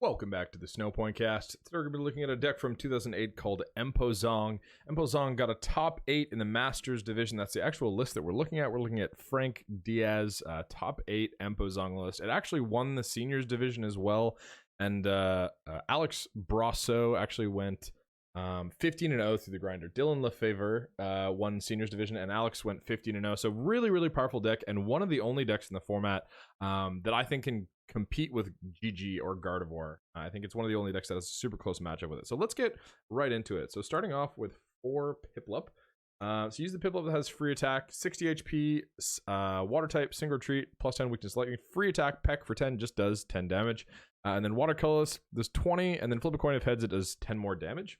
Welcome back to the Snowpoint Cast. Today we're going to be looking at a deck from 2008 called Empozong. Empozong got a top 8 in the Masters division. That's the actual list that we're looking at. We're looking at Frank Diaz, top 8 Empozong list. It actually won the Seniors division as well. And Alex Brasso actually went 15-0 through the grinder. Dylan Lefevre won Seniors division, and Alex went 15-0. So really, really powerful deck, and one of the only decks in the format that I think can compete with GG or Gardevoir. I think it's one of the only decks that has a super close matchup with it. So let's get right into it. So starting off with 4 Piplup. So use the Piplup that has free attack, 60 HP, water type, single retreat, plus 10 weakness lightning, free attack, peck for 10, just does 10 damage. And then watercolorless does 20, and then flip a coin if heads, it does 10 more damage.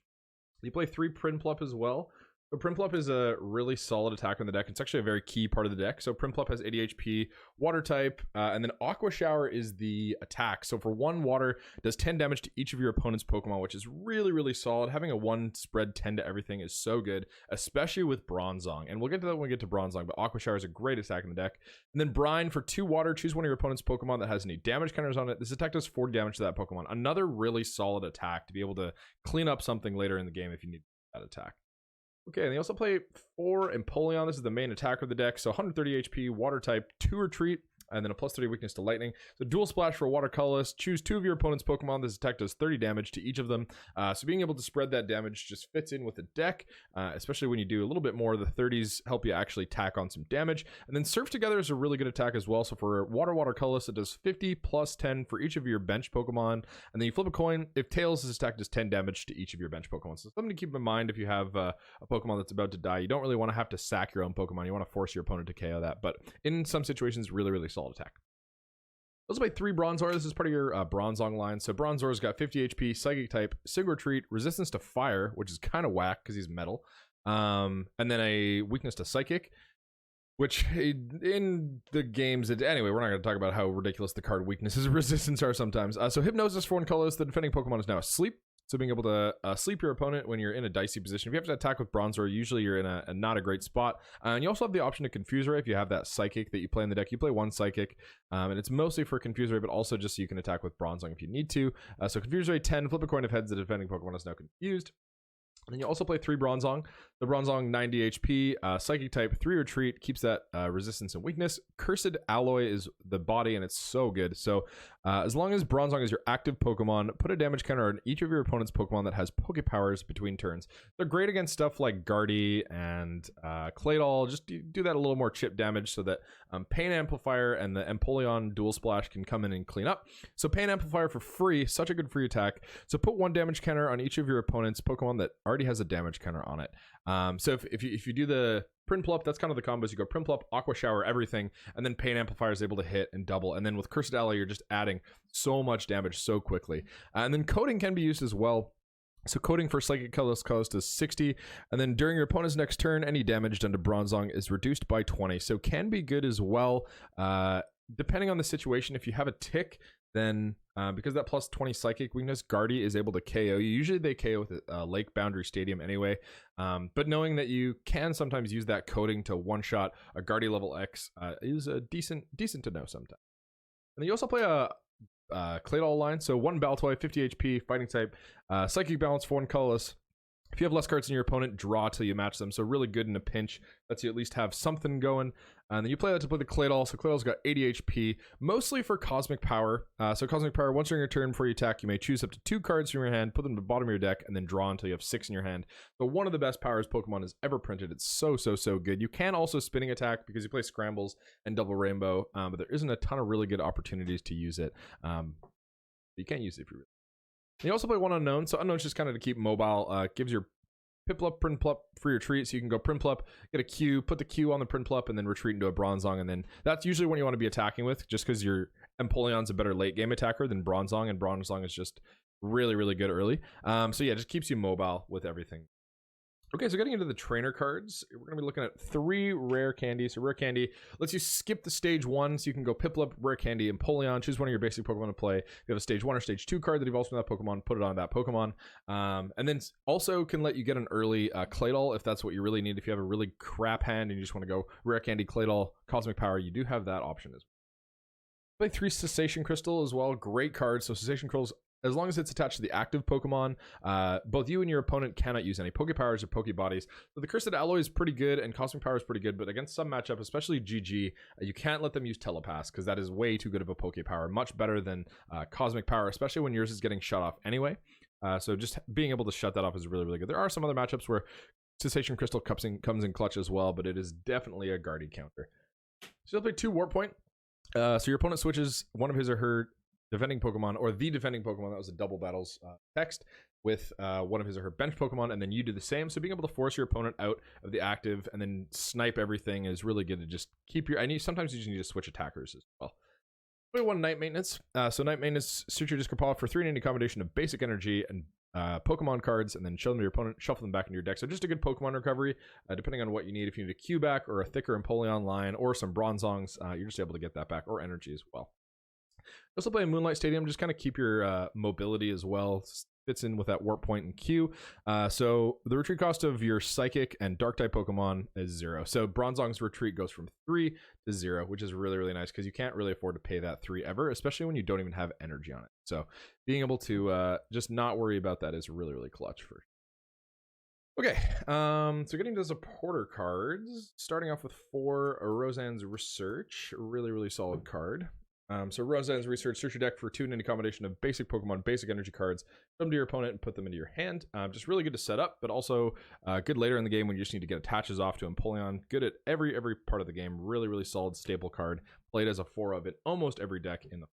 You play 3 Prinplup as well. So Prinplup is a really solid attacker in the deck. It's actually a very key part of the deck. So Prinplup has 80 HP, water type, and then Aqua Shower is the attack. So for 1 water, does 10 damage to each of your opponent's Pokemon, which is really, really solid. Having a 1 spread 10 to everything is so good, especially with Bronzong. And we'll get to that when we get to Bronzong, but Aqua Shower is a great attack in the deck. And then Brine for 2 water, choose one of your opponent's Pokemon that has any damage counters on it. This attack does 40 damage to that Pokemon. Another really solid attack to be able to clean up something later in the game if you need that attack. Okay, and they also play 4 Empoleon. This is the main attacker of the deck. So 130 HP, water type, 2 retreat, and then a plus 30 weakness to lightning. So dual splash for water colorless. Choose 2 of your opponent's Pokemon. This attack does 30 damage to each of them. So being able to spread that damage just fits in with the deck, especially when you do a little bit more. The 30s help you actually tack on some damage. And then Surf Together is a really good attack as well. So for water colorless, it does 50 plus 10 for each of your bench Pokemon. And then you flip a coin. If tails, this attack does 10 damage to each of your bench Pokemon. So something to keep in mind if you have a Pokemon that's about to die. You don't really want to have to sack your own Pokemon. You want to force your opponent to KO that. But in some situations, really, really solid attack. Let's play 3 Bronzor. This is part of your Bronzong line. So Bronzor's got 50 HP, Psychic type, Single Retreat, Resistance to Fire, which is kind of whack because he's metal, and then a weakness to Psychic, which in the games, anyway, we're not going to talk about how ridiculous the card weaknesses and resistance are sometimes. So Hypnosis for 1 colorless. The defending Pokemon is now asleep. So being able to sleep your opponent when you're in a dicey position. If you have to attack with Bronzor, usually you're in a not a great spot. And you also have the option to Confuse Ray if you have that Psychic that you play in the deck. You play 1 Psychic, and it's mostly for Confuse Ray, but also just so you can attack with Bronzong if you need to. So Confuse Ray 10, flip a coin if heads, the defending Pokemon is now confused. And then you also play 3 Bronzong. The Bronzong 90 HP, Psychic type, 3 retreat, keeps that resistance and weakness. Cursed Alloy is the body, and it's so good. So as long as Bronzong is your active Pokemon, put a damage counter on each of your opponent's Pokemon that has Poke Powers between turns. They're great against stuff like Guardy and Claydol. Just do that a little more chip damage so that Pain Amplifier and the Empoleon Dual Splash can come in and clean up. So Pain Amplifier for free, such a good free attack. So put 1 damage counter on each of your opponent's Pokemon that already has a damage counter on it. So if you do the Prinplup, that's kind of the combos. You go Prinplup, Aqua Shower, everything, and then Pain Amplifier is able to hit and double. And then with Cursed Alloy, you're just adding so much damage so quickly. And then Coding can be used as well. So Coding for Psychic Colorless does 60, and then during your opponent's next turn, any damage done to Bronzong is reduced by 20. So can be good as well, depending on the situation. If you have a tick, then because that plus 20 Psychic weakness, Guardy is able to KO. Usually they KO with Lake Boundary Stadium anyway, but knowing that you can sometimes use that Coding to one-shot a Guardy level X is a decent to know sometimes. And then you also play a Claydol line. So 1 Baltoy, 50 HP, fighting type, Psychic Balance for 1 colorless. If you have less cards than your opponent, draw till you match them. So really good in a pinch. Lets you at least have something going. And then you play that to play the Claydol. So Claydol's got 80 HP, mostly for Cosmic Power. So Cosmic Power, once during your turn before you attack, you may choose up to 2 cards from your hand, put them to the bottom of your deck, and then draw until you have 6 in your hand. So one of the best powers Pokemon has ever printed. It's so good. You can also spinning attack because you play Scrambles and Double Rainbow, but there isn't a ton of really good opportunities to use it. You can't use it if you really. You also play 1 Unown. So Unown's just kind of to keep mobile. Gives your Piplup, Prinplup free retreat, so you can go Prinplup, get a Q, put the Q on the Prinplup, and then retreat into a Bronzong, and then that's usually when you want to be attacking with, just because your Empoleon's a better late game attacker than Bronzong, and Bronzong is just really good early. So yeah, just keeps you mobile with everything. Okay, so getting into the trainer cards, we're going to be looking at 3 rare candies. So rare candy lets you skip the stage 1, so you can go Piplup, rare candy, Empoleon, choose one of your basic Pokemon to play. You have a stage 1 or stage 2 card that evolves from that Pokemon, put it on that Pokemon. And then also can let you get an early Claydol if that's what you really need. If you have a really crap hand and you just want to go rare candy, Claydol, Cosmic Power, you do have that option as well. Play 3 Cessation Crystal as well. Great card. So Cessation Crystals, as long as it's attached to the active Pokemon, both you and your opponent cannot use any Pokepowers or Pokebodies. So the Cursed Alloy is pretty good, and Cosmic Power is pretty good, but against some matchup, especially GG, you can't let them use Telepass, because that is way too good of a Pokepower. Much better than Cosmic Power, especially when yours is getting shut off anyway. So just being able to shut that off is really, really good. There are some other matchups where Cessation Crystal comes in clutch as well, but it is definitely a guarded counter. So you'll play 2 Warp Point. So your opponent switches one of his or her defending Pokemon, or the defending Pokemon, that was a double battles text, with one of his or her bench Pokemon, and then you do the same. So being able to force your opponent out of the active and then snipe everything is really good to just keep your... sometimes you just need to switch attackers as well. Play 1 Night Maintenance. So Night Maintenance, search your discard pile for 3 in any combination of basic energy and Pokemon cards, and then show them to your opponent, shuffle them back into your deck. So just a good Pokemon recovery, depending on what you need. If you need a Q back, or a thicker Empoleon line, or some Bronzongs, you're just able to get that back, or energy as well. Also play a Moonlight Stadium, just kind of keep your mobility as well. Fits in with that Warp Point and Q. So the retreat cost of your Psychic and Dark type Pokemon is 0. So Bronzong's retreat goes from 3 to 0, which is really, really nice, because you can't really afford to pay that 3 ever, especially when you don't even have energy on it. So being able to just not worry about that is really, really clutch for. Okay, so getting to the supporter cards, starting off with 4 Roseanne's Research, really, really solid card. So Roseanne's Research, search your deck for 2 in any combination of basic Pokemon, basic energy cards, put them to your opponent and put them into your hand. Just really good to set up, but also good later in the game when you just need to get attaches off to Empoleon. Good at every part of the game. Really, really solid staple card. Played as a 4 of it almost every deck in the...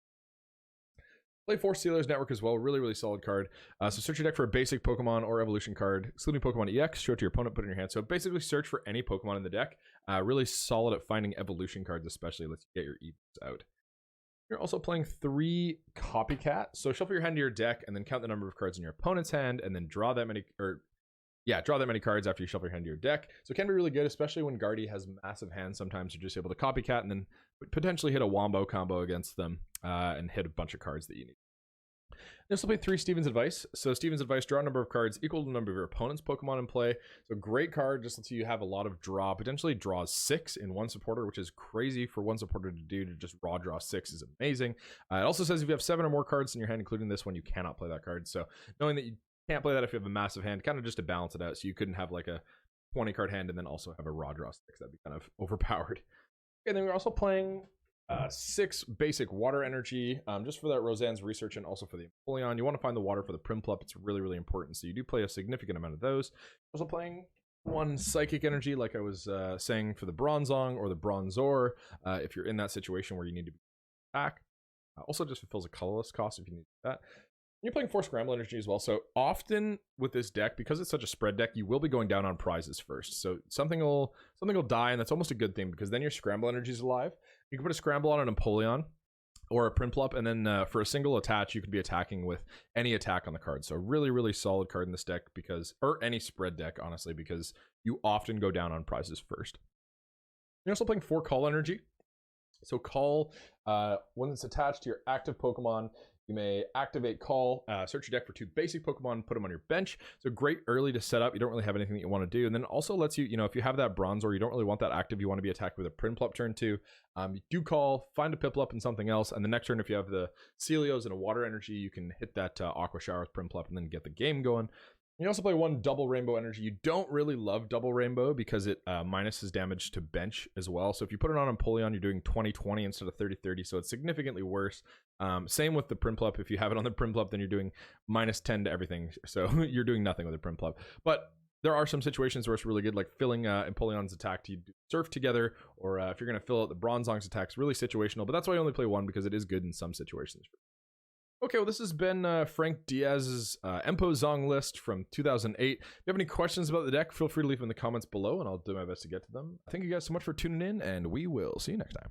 Play 4 Steelers Network as well. Really, really solid card. So search your deck for a basic Pokemon or evolution card. Excluding Pokemon EX, show it to your opponent, put it in your hand. So basically search for any Pokemon in the deck. Really solid at finding evolution cards, especially. Lets you get your evens out. You're also playing 3 Copycat. So shuffle your hand to your deck and then count the number of cards in your opponent's hand, and then draw that many, draw that many cards after you shuffle your hand to your deck. So it can be really good, especially when Guardy has massive hands. Sometimes you're just able to Copycat and then potentially hit a Wombo combo against them and hit a bunch of cards that you need. This will be 3 Steven's Advice. So Steven's Advice, draw a number of cards equal to the number of your opponent's Pokemon in play. So great card, just lets you have a lot of draw. Potentially draws 6 in one supporter, which is crazy for one supporter to do. To just raw draw 6 is amazing. It also says if you have 7 or more cards in your hand, including this one, you cannot play that card. So knowing that you can't play that if you have a massive hand, kind of just to balance it out. So you couldn't have like a 20 card hand and then also have a raw draw 6. That'd be kind of overpowered. And then we're also playing 6 basic water energy, just for that Roseanne's Research and also for the Empoleon. You want to find the water for the Prinplup. It's really, really important. So you do play a significant amount of those. Also playing 1 psychic energy, like I was saying, for the Bronzong or the Bronzor, if you're in that situation where you need to attack. Also just fulfills a colorless cost if you need that. You're playing 4 Scramble Energy as well. So often with this deck, because it's such a spread deck, you will be going down on prizes first. So something will die, and that's almost a good thing, because then your Scramble Energy is alive. You can put a Scramble on an Empoleon or a Prinplup, and then for a single attach, you could be attacking with any attack on the card. So really, really solid card in this deck, because, or any spread deck, honestly, because you often go down on prizes first. You're also playing 4 Call Energy. So Call, when it's attached to your active Pokemon, you may activate Call, search your deck for 2 basic Pokemon, put them on your bench. So great early to set up. You don't really have anything that you want to do. And then also lets you, if you have that Bronzor, you don't really want that active. You want to be attacked with a Prinplup turn 2. You do Call, find a Piplup and something else. And the next turn, if you have the Celios and a Water Energy, you can hit that Aqua Shower with Prinplup and then get the game going. You also play 1 Double Rainbow Energy. You don't really love Double Rainbow because it minuses damage to bench as well. So if you put it on Empoleon, you're doing 20-20 instead of 30-30. So it's significantly worse. Same with the Prinplup. If you have it on the Prinplup, then you're doing -10 to everything. So you're doing nothing with the Prinplup. But there are some situations where it's really good, like filling Empoleon's attack to surf together, or if you're going to fill out the Bronzong's attack, it's really situational. But that's why I only play 1, because it is good in some situations. Okay, well, this has been Frank Diaz's Empozong list from 2008. If you have any questions about the deck, feel free to leave them in the comments below, and I'll do my best to get to them. Thank you guys so much for tuning in, and we will see you next time.